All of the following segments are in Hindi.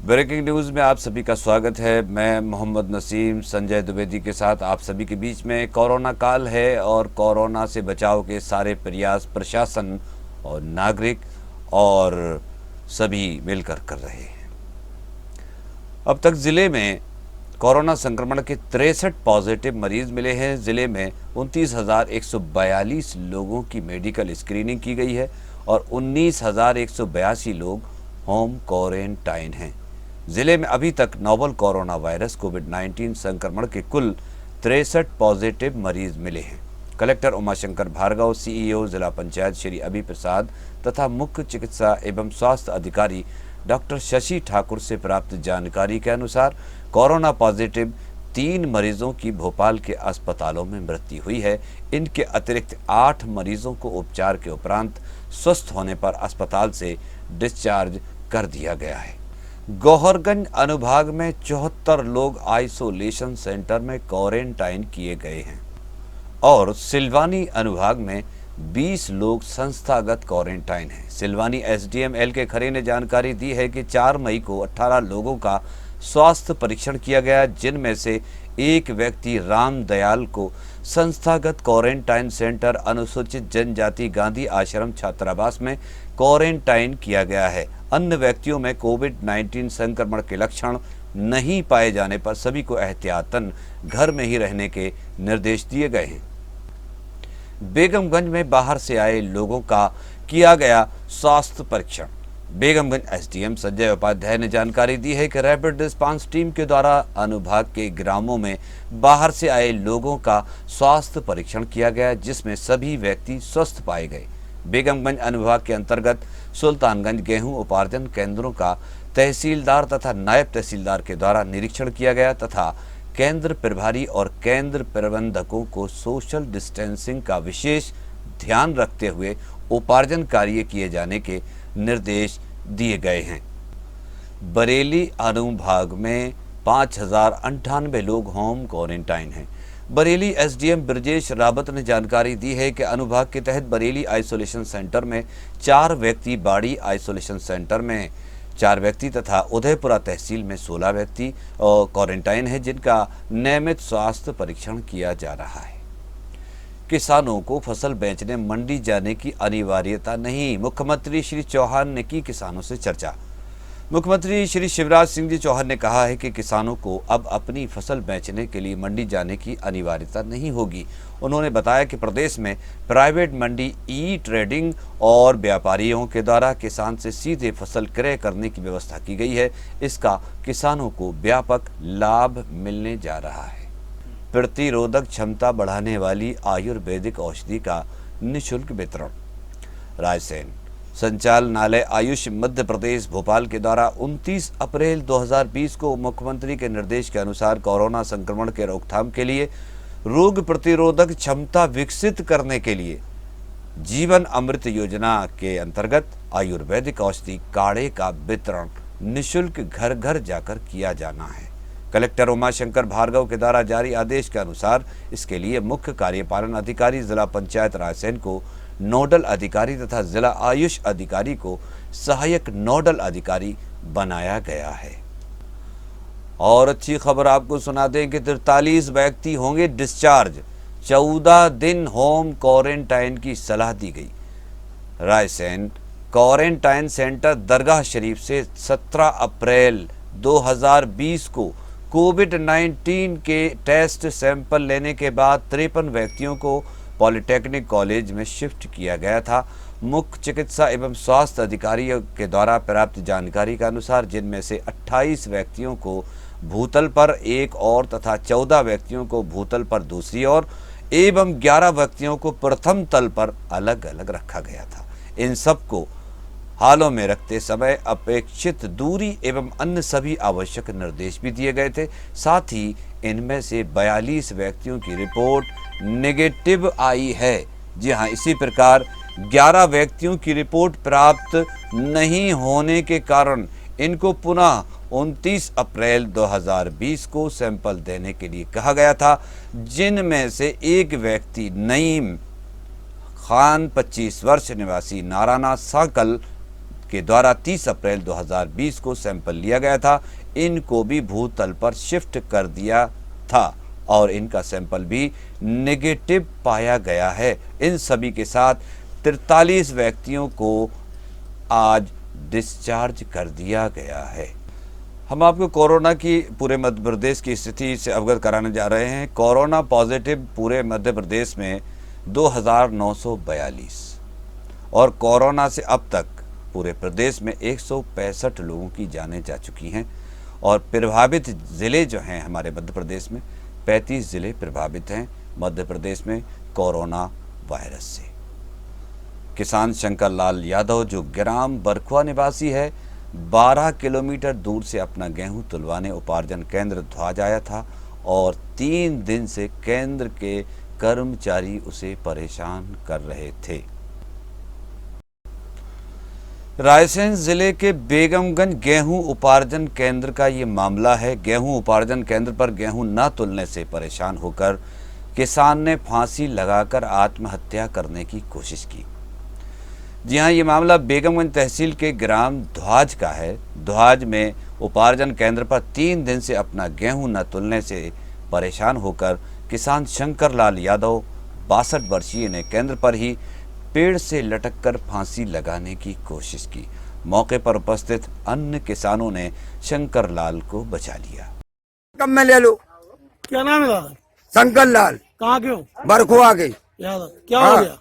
ब्रेकिंग न्यूज़ में आप सभी का स्वागत है। मैं मोहम्मद नसीम संजय द्विवेदी के साथ आप सभी के बीच में। कोरोना काल है और कोरोना से बचाव के सारे प्रयास प्रशासन और नागरिक और सभी मिलकर कर रहे हैं। अब तक ज़िले में कोरोना संक्रमण के 63 पॉजिटिव मरीज मिले हैं। ज़िले में 29,142 लोगों की मेडिकल स्क्रीनिंग की गई है और 19,182 लोग होम क्वारंटाइन हैं। ज़िले में अभी तक नोवल कोरोना वायरस कोविड-19 संक्रमण के कुल 63 पॉजिटिव मरीज मिले हैं। कलेक्टर उमाशंकर भार्गव, सीईओ जिला पंचायत श्री अभी प्रसाद तथा मुख्य चिकित्सा एवं स्वास्थ्य अधिकारी डॉक्टर शशि ठाकुर से प्राप्त जानकारी के अनुसार कोरोना पॉजिटिव 3 मरीजों की भोपाल के अस्पतालों में मृत्यु हुई है। इनके अतिरिक्त 8 मरीजों को उपचार के उपरांत स्वस्थ होने पर अस्पताल से डिस्चार्ज कर दिया गया है। गौहरगंज अनुभाग में 74 लोग आइसोलेशन सेंटर में क्वारंटाइन किए गए हैं और सिलवानी अनुभाग में 20 लोग संस्थागत क्वारंटाइन हैं। सिलवानी एसडीएम एल के खरे ने जानकारी दी है कि 4 मई को 18 लोगों का स्वास्थ्य परीक्षण किया गया, जिनमें से एक व्यक्ति रामदयाल को संस्थागत क्वारंटाइन सेंटर अनुसूचित जनजाति गांधी आश्रम छात्रावास में क्वारंटाइन किया गया है। अन्य व्यक्तियों में कोविड-19 संक्रमण के लक्षण नहीं पाए जाने पर सभी को एहतियातन घर में ही रहने के निर्देश दिए गए हैं। बेगमगंज में बाहर से आए लोगों का किया गया स्वास्थ्य परीक्षण। बेगमगंज एसडीएम संजय उपाध्याय ने जानकारी दी है कि रैपिड रिस्पांस टीम के द्वारा अनुभाग के ग्रामों में बाहर से आए लोगों का स्वास्थ्य परीक्षण किया गया, जिसमें सभी व्यक्ति स्वस्थ पाए गए। बेगमगंज अनुभाग के अंतर्गत सुल्तानगंज गेहूं उपार्जन केंद्रों का तहसीलदार तथा नायब तहसीलदार के द्वारा निरीक्षण किया गया तथा केंद्र प्रभारी और केंद्र प्रबंधकों को सोशल डिस्टेंसिंग का विशेष ध्यान रखते हुए उपार्जन कार्य किए जाने के निर्देश दिए गए हैं। बरेली अनुभाग में 5,098 लोग होम क्वारंटाइन हैं। बरेली एसडीएम ब्रजेश रावत ने जानकारी दी है कि अनुभाग के तहत बरेली आइसोलेशन सेंटर में 4 व्यक्ति, बाड़ी आइसोलेशन सेंटर में 4 व्यक्ति तथा उदयपुरा तहसील में 16 व्यक्ति क्वारंटाइन है, जिनका नियमित स्वास्थ्य परीक्षण किया जा रहा है। किसानों को फसल बेचने मंडी जाने की अनिवार्यता नहीं, मुख्यमंत्री श्री चौहान ने की किसानों से चर्चा। मुख्यमंत्री श्री शिवराज सिंह जी चौहान ने कहा है कि किसानों को अब अपनी फसल बेचने के लिए मंडी जाने की अनिवार्यता नहीं होगी। उन्होंने बताया कि प्रदेश में प्राइवेट मंडी, ई ट्रेडिंग और व्यापारियों के द्वारा किसान से सीधे फसल क्रय करने की व्यवस्था की गई है। इसका किसानों को व्यापक लाभ मिलने जा रहा है। प्रतिरोधक क्षमता बढ़ाने वाली आयुर्वेदिक औषधि का निःशुल्क वितरण। रायसेन संचालनालय आयुष मध्य प्रदेश भोपाल के द्वारा 29 अप्रैल 2020 को मुख्यमंत्री के निर्देश के अनुसार कोरोना संक्रमण के रोकथाम के लिए रोग प्रतिरोधक क्षमता विकसित करने के लिए जीवन अमृत योजना के अंतर्गत आयुर्वेदिक औषधि काढ़े का वितरण निःशुल्क घर घर जाकर किया जाना है। कलेक्टर उमाशंकर भार्गव के द्वारा जारी आदेश के अनुसार इसके लिए मुख्य कार्यपालन अधिकारी जिला पंचायत रायसेन को नोडल अधिकारी तथा जिला आयुष अधिकारी को सहायक नोडल अधिकारी बनाया गया है। और अच्छी खबर आपको सुना दें कि 43 व्यक्ति होंगे डिस्चार्ज, 14 दिन होम क्वारंटाइन की सलाह दी गई। रायसेन क्वारंटाइन सेंटर दरगाह शरीफ से 17 अप्रैल 2020 को कोविड-19 के टेस्ट सैंपल लेने के बाद 53 व्यक्तियों को पॉलिटेक्निक कॉलेज में शिफ्ट किया गया था। मुख्य चिकित्सा एवं स्वास्थ्य अधिकारी के द्वारा प्राप्त जानकारी के अनुसार जिनमें से 28 व्यक्तियों को भूतल पर एक और तथा 14 व्यक्तियों को भूतल पर दूसरी ओर एवं 11 व्यक्तियों को प्रथम तल पर अलग अलग रखा गया था। इन सबको हालों में रखते समय अपेक्षित दूरी एवं अन्य सभी आवश्यक निर्देश भी दिए गए थे। साथ ही इनमें से 42 व्यक्तियों की रिपोर्ट नेगेटिव आई है। जी हाँ, इसी प्रकार 11 व्यक्तियों की रिपोर्ट प्राप्त नहीं होने के कारण इनको पुनः 29 अप्रैल 2020 को सैंपल देने के लिए कहा गया था, जिनमें से एक व्यक्ति नईम खान 25 वर्ष निवासी नाराना साकल के द्वारा 30 अप्रैल 2020 को सैंपल लिया गया था, इनको भी भूतल पर शिफ्ट कर दिया था और इनका सैंपल भी नेगेटिव पाया गया है। इन सभी के साथ 43 व्यक्तियों को आज डिस्चार्ज कर दिया गया है। हम आपको कोरोना की पूरे मध्य प्रदेश की स्थिति से अवगत कराने जा रहे हैं। कोरोना पॉजिटिव पूरे मध्य प्रदेश में 2942 और कोरोना से अब तक पूरे प्रदेश में 165 लोगों की जानें जा चुकी हैं और प्रभावित ज़िले जो हैं हमारे मध्य प्रदेश में 35 ज़िले प्रभावित हैं मध्य प्रदेश में कोरोना वायरस से। किसान शंकर लाल यादव जो ग्राम बरखुआ निवासी है, 12 किलोमीटर दूर से अपना गेहूं तुलवाने उपार्जन केंद्र ध्वाज आया था और 3 दिन से केंद्र के कर्मचारी उसे परेशान कर रहे थे। रायसेन जिले के बेगमगंज गेहूं उपार्जन केंद्र का ये मामला है। गेहूं उपार्जन केंद्र पर गेहूं न तुलने से परेशान होकर किसान ने फांसी लगाकर आत्महत्या करने की कोशिश की। जी हां, ये मामला बेगमगंज तहसील के ग्राम ध्वाज का है। ध्वाज में उपार्जन केंद्र पर 3 दिन से अपना गेहूं न तुलने से परेशान होकर किसान शंकर लाल यादव 62 वर्षीय ने केंद्र पर ही पेड़ से लटककर फांसी लगाने की कोशिश की। मौके पर उपस्थित अन्य किसानों ने शंकर लाल को बचा लिया। कब मैं ले लूं? क्या नाम है दादा? शंकर लाल। कहाँ के हो? बरखुआ गई। यादव। क्या हो गया?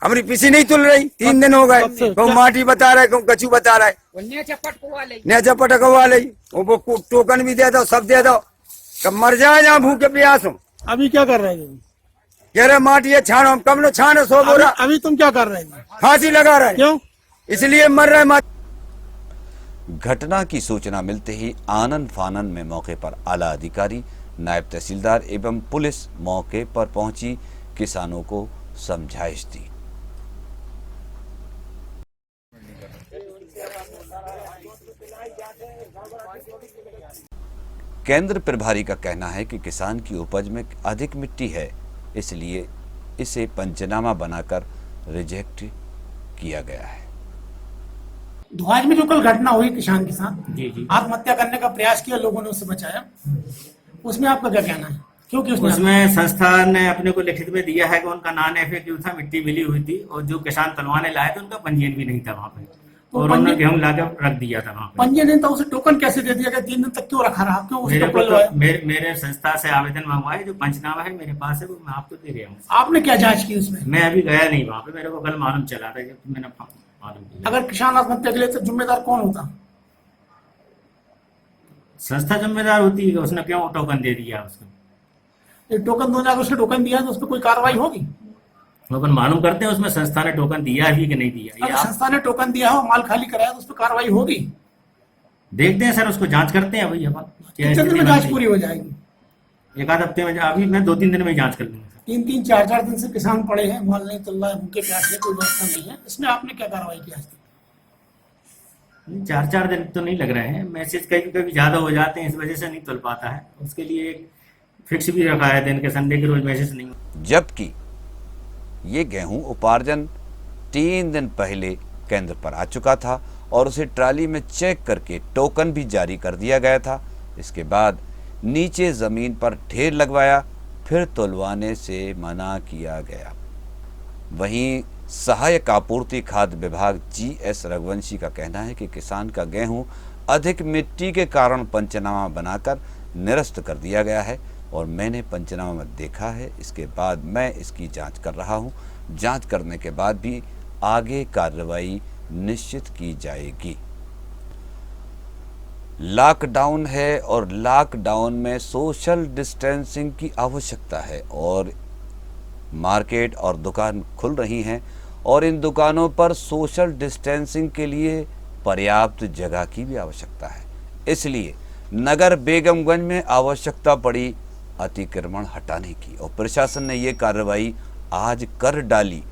हमारी पीसी नहीं तुल रही, 3 दिन हो गए। कहूँ माटी बता रहा है, कहूँ कचू बता रहा है। नया चपट कवा ली, वो टोकन भी दे दो, सब दे दो। कब मर जाए जहाँ भूखे प्यास हो। अभी क्या कर रहे हैं? कह रहे माटी है छानो, हम कम लो छानो 100 बोरा। अभी तुम क्या कर रहे हैं? फांसी लगा रहे हैं। क्यों? इसलिए मर रहे माटी। घटना की सूचना मिलते ही आनन फानन में मौके पर आला अधिकारी, नायब तहसीलदार एवं पुलिस मौके पर पहुंची, किसानों को समझाइश दी। केंद्र प्रभारी का कहना है कि किसान की उपज में अधिक मिट्टी है, इसलिए इसे पंचनामा बनाकर रिजेक्ट किया गया है। ध्वाज में जो कल घटना हुई किसान के साथ, आत्महत्या करने का प्रयास किया, लोगों ने उससे बचाया, उसमें आपका क्या कहना है? क्योंकि उसमें संस्था ने अपने को लिखित में दिया है कि उनका नॉन एफएक्टिव था, मिट्टी मिली हुई थी और जो किसान तलवाने लाए थे उनका पंजीयन भी नहीं था वहाँ पे, तो और उन्होंने गेहूं लाकर रख दिया था वहाँ पे। पंजीयन नहीं था, उसे टोकन कैसे दे दिया गया? 3 दिन तक क्यों रखा रहा? क्यों मेरे को तो मेरे संस्था से आवेदन मंगवाया, जो पंचनामा है मेरे पास है, वो मैं आपको दे रहा हूँ। आपने क्या जांच की उसमें? मैं अभी गया नहीं वहाँ पे, मेरे को कल मालूम चला था कि मैंने मालूम किया। अगर किसान आत्महत्या के लिए तो जिम्मेदार कौन होता? संस्था जिम्मेदार होती है, उसने क्यों टोकन दे दिया उसको? टोकन दो, उसने टोकन दिया तो उस पर कोई कार्रवाई होगी? टोकन मालूम करते हैं उसमें संस्था ने टोकन दिया है कि नहीं दिया। अगर संस्था ने टोकन दिया हो, माल खाली कराया, तो उस पर कार्रवाई होगी? देखते हैं सर, उसको जांच करते हैं भैया। कितने दिन में जांच पूरी हो जाएगी? 1 हफ्ते में। अभी मैं 2-3 दिन में जांच कर लूंगा। 3-3, 4-4 दिन से किसान पड़े हैं, माल नहीं चल रहा है, भूखे प्यासे, कोई व्यवस्था नहीं है, इसमें आपने क्या कार्रवाई की आज तक? 4-4 दिन तो नहीं लग रहे हैं, मैसेज कभी कभी ज्यादा हो जाते हैं, इस वजह से नहीं तुल पाता है। उसके लिए एक फिक्स भी रखा है दिन के, संडे के रोज मैसेज नहीं। जबकि ये गेहूं उपार्जन 3 दिन पहले केंद्र पर आ चुका था और उसे ट्राली में चेक करके टोकन भी जारी कर दिया गया था। इसके बाद नीचे जमीन पर ढेर लगवाया, फिर तुलवाने से मना किया गया। वहीं सहायक आपूर्ति खाद्य विभाग GS रघुवंशी का कहना है कि किसान का गेहूं अधिक मिट्टी के कारण पंचनामा बनाकर निरस्त कर दिया गया है और मैंने पंचनामा में देखा है। इसके बाद मैं इसकी जांच कर रहा हूं। जांच करने के बाद भी आगे कार्रवाई निश्चित की जाएगी। लॉकडाउन है और लॉकडाउन में सोशल डिस्टेंसिंग की आवश्यकता है और मार्केट और दुकान खुल रही हैं और इन दुकानों पर सोशल डिस्टेंसिंग के लिए पर्याप्त जगह की भी आवश्यकता है। इसलिए नगर बेगमगंज में आवश्यकता पड़ी अतिक्रमण हटाने की और प्रशासन ने ये कार्रवाई आज कर डाली।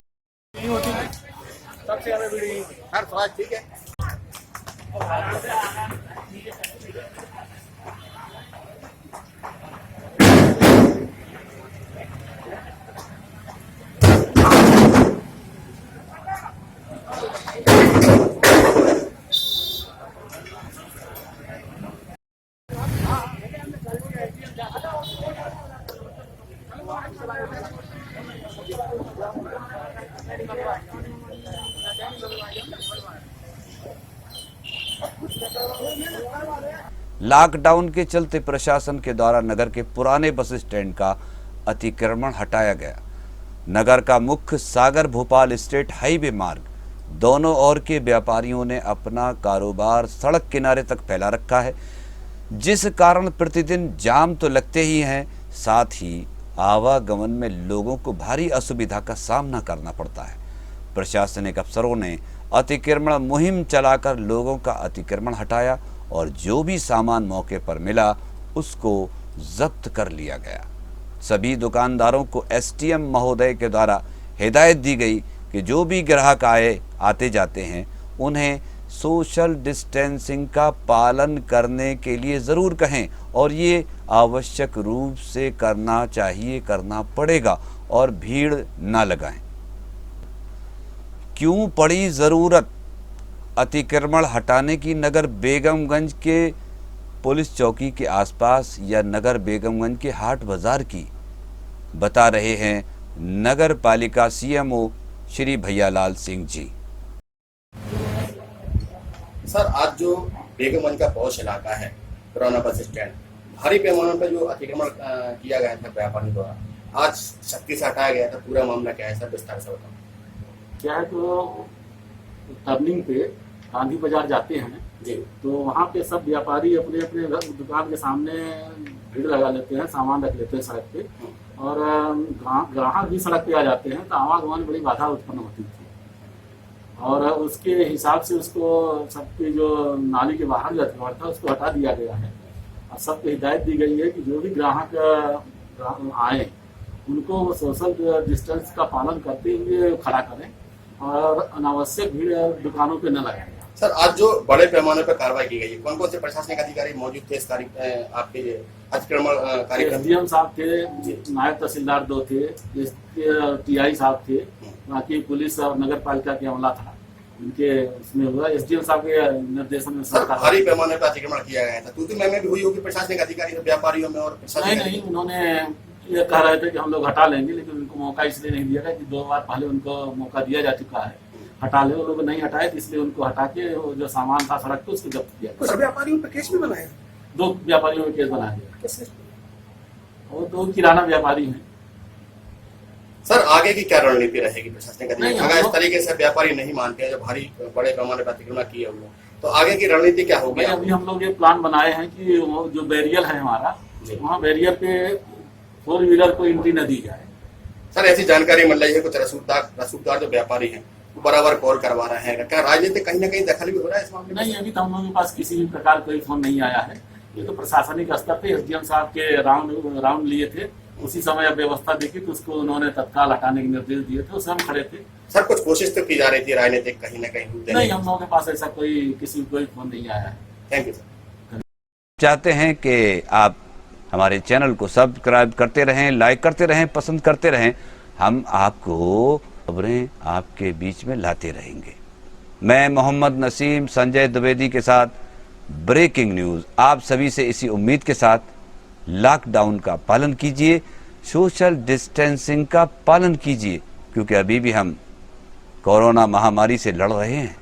लॉकडाउन के चलते प्रशासन के द्वारा नगर के पुराने बस स्टैंड का अतिक्रमण हटाया गया। नगर का मुख्य सागर भोपाल स्टेट हाईवे मार्ग दोनों ओर के व्यापारियों ने अपना कारोबार सड़क किनारे तक फैला रखा है, जिस कारण प्रतिदिन जाम तो लगते ही हैं, साथ ही आवागमन में लोगों को भारी असुविधा का सामना करना पड़ता है। प्रशासनिक अफसरों ने अतिक्रमण मुहिम चलाकर लोगों का अतिक्रमण हटाया और जो भी सामान मौके पर मिला उसको जब्त कर लिया गया। सभी दुकानदारों को एसडीएम महोदय के द्वारा हिदायत दी गई कि जो भी ग्राहक आते जाते हैं उन्हें सोशल डिस्टेंसिंग का पालन करने के लिए ज़रूर कहें और ये आवश्यक रूप से करना चाहिए, करना पड़ेगा और भीड़ ना लगाएं। क्यों पड़ी ज़रूरत अतिक्रमण हटाने की? नगर बेगमगंज के पुलिस चौकी के आसपास या नगर बेगमगंज के हाट बाजार की, बता रहे हैं नगर पालिका सीएमओ श्री भैयालाल सिंह जी। सर, आज जो बेगमगंज का पौष इलाका है, पुराना बस स्टैंड, भारी पैमाने पर जो अतिक्रमण किया गया था व्यापारी द्वारा, आज सख्ती से हटाया गया था। पूरा मामला क्या है सर, विस्तार से बताओ। क्या है, तो टर्निंग पे गांधी बाजार जाते हैं जी, तो वहाँ पे सब व्यापारी अपने अपने दुकान के सामने भीड़ लगा लेते हैं, सामान रख लेते हैं सड़क पे, और ग्राहक भी सड़क पे आ जाते हैं, तो आवागमन में बड़ी बाधा उत्पन्न होती थी। और उसके हिसाब से उसको सबके जो नाली के बाहर जो अतिक्रमण था उसको हटा दिया गया है और सबको हिदायत दी गई है कि जो भी ग्राहक आए उनको सोशल डिस्टेंस का पालन करते हुए खड़ा करें और अनावश्यक भीड़ दुकानों पे न लगाएं। सर, आज जो बड़े पैमाने पर कार्रवाई की गई है, कौन कौन से प्रशासनिक अधिकारी मौजूद थे इस आपके अतिक्रमण कार्यक्रम? एसडीएम साहब थे, नायब तहसीलदार 2 थे, टीआई साहब थे, बाकी पुलिस और नगर पालिका के अमला था, उनके उसमें हुआ। एसडीएम साहब के निर्देशन में सर भारी पैमाने पर अतिक्रमण किया गया था। तू में भी हुई होगी प्रशासनिक अधिकारी व्यापारियों में और नहीं, उन्होंने ये कह रहे थे कि हम लोग हटा लेंगे, लेकिन उनको मौका इसलिए नहीं दिया गया कि 2 बार पहले उनको मौका दिया जा चुका है हटा ले। वो लोग नहीं हटाए, तो इसलिए उनको हटा के जो सामान था सड़क पे उसको जब्त किया। कुछ व्यापारियों पे केस भी बनाया, 2 व्यापारियों में केस बनाया गया, और 2 किराना व्यापारी हैं। सर, आगे की क्या रणनीति रहेगी प्रशासनिक अधिकारी? अगर इस तरीके से व्यापारी नहीं मानते हैं, जो भारी बड़े पैमाने पर अतिक्रमण किए हुए, तो आगे की रणनीति क्या होगी? अभी हम लोग ये प्लान बनाए हैं कि वो जो बैरियर है हमारा, वहाँ बैरियर पे 4 व्हीलर को एंट्री न दी जाए। सर, ऐसी जानकारी मिल रही है कुछ रसूखदार जो व्यापारी हैं वो बराबर कॉल करवा रहे हैं, क्या राजनीतिक कहीं ना कहीं दखल भी हो रहा है इस मामले में? नहीं, अभी तो हम लोगों के पास किसी भी प्रकार कोई फोन नहीं आया है। ये तो प्रशासनिक स्तर पे एसडीएम साहब के राउंड लिए थे, उसी समय अब व्यवस्था देखी तो उसको उन्होंने तत्काल हटाने के निर्देश दिए थे, उससे हम खड़े थे। सर, कुछ कोशिश तो की जा रही थी राजनीतिक कहीं ना कहीं? नहीं, हम लोगों के पास ऐसा किसी कोई फोन नहीं आया है। Thank you sir. चाहते हैं कि आप हमारे चैनल को सब्सक्राइब करते रहें, लाइक करते रहें, पसंद करते रहें। हम आपको खबरें आपके बीच में लाते रहेंगे। मैं मोहम्मद नसीम संजय द्विवेदी के साथ ब्रेकिंग न्यूज़ आप सभी से इसी उम्मीद के साथ, लॉकडाउन का पालन कीजिए, सोशल डिस्टेंसिंग का पालन कीजिए, क्योंकि अभी भी हम कोरोना महामारी से लड़ रहे हैं।